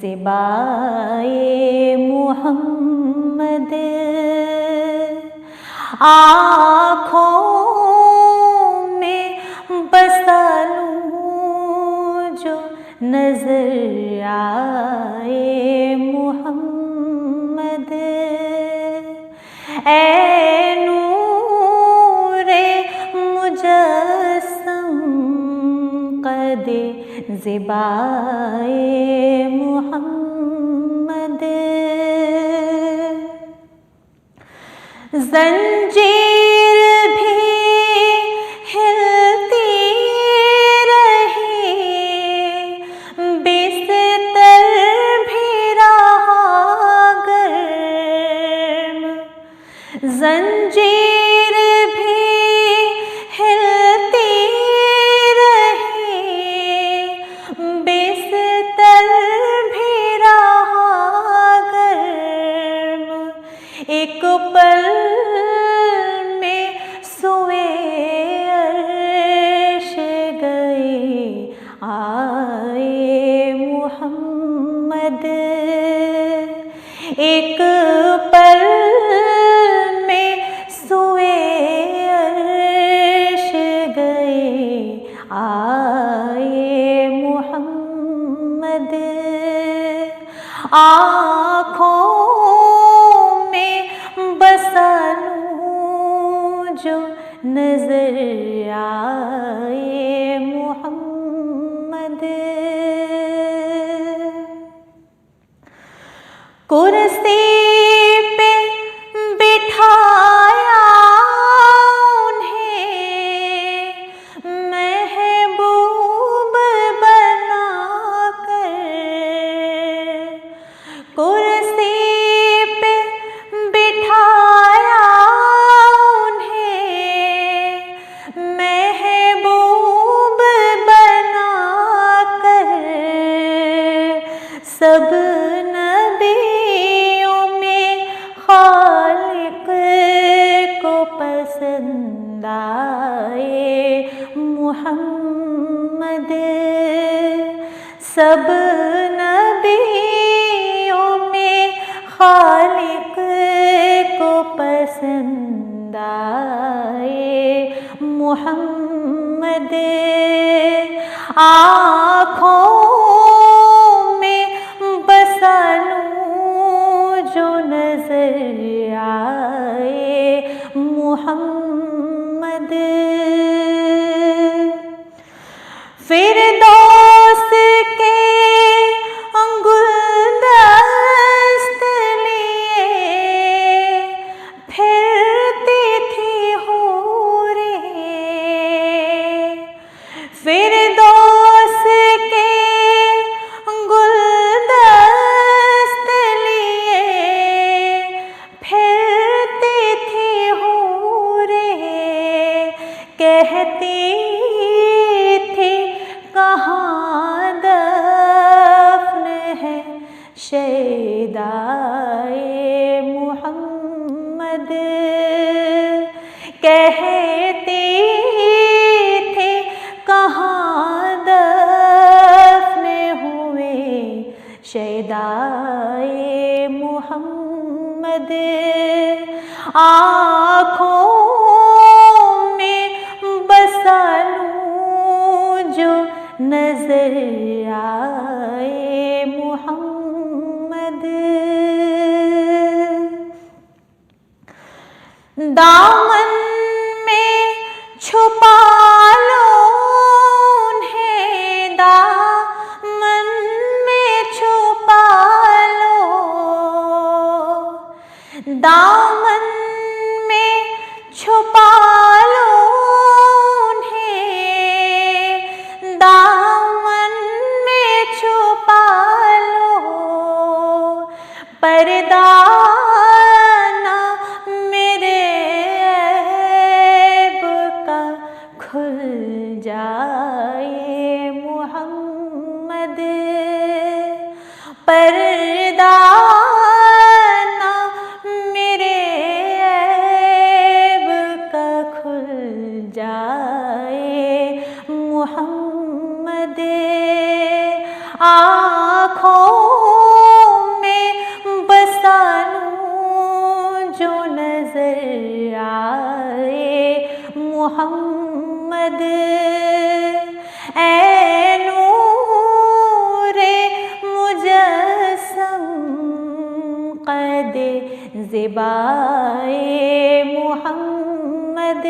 ज़िबाए मुहम्मद, आँखों में बसा लूँ जो नजर आए मुहम्मद। ऐ नूरे मुजस्सम क़दे ज़िबाए मुहम्मद। ज़ंजीर भी हिलती रही, बिस्तर भी रहा गर्म। ज़ंजीर भी हिलती रही, बिस्तर भी रहा गर्म। एक पल में सोए अर्श गए आए मुहम्मद। एक पल में सोए अर्श गए आए मुहम्मद। आँखों में बसा लूँ जो नजर आए मुहम्मद। कुर्सी पे बिठाया उन्हें महबूब बनाकर। कुर्सी पे बिठाया उन्हें महबूब बनाकर। सब नबियों में खालिक को पसंद आए मुहम्मद। सब नबियों में खालिक को पसंद आए मुहम्मद। आँखों में बसा लूँ जो नजर आए मुहम्मद। फिरदौस के गुलदस्त लिए फिरती थी हूरें। फिरदौस के गुलदस्त लिए फिरती थी हूरें। कहती थी कहाँ दफ्न है शैदाए मुहम्मद। कहती थी कहाँ दफ्न हुए शैदाए मुहम्मद। आँखों में बसा लूँ जो नजर आए मुहम्मद। दामन में छुपा लो उन्हें, दामन में छुपा लो। दामन में छुपा लो उन्हें, दामन में छुपा लो। पर्दा ना मेरे ऐब का खुल जाए मुहम्मद। पर्दा ना मेरे ऐब का खुल जाए मुहम्मद। आँखों नजर आए मोहम्मद। ऐ नूरे मुजस्सम कदे ज़िबाए मोहम्मद।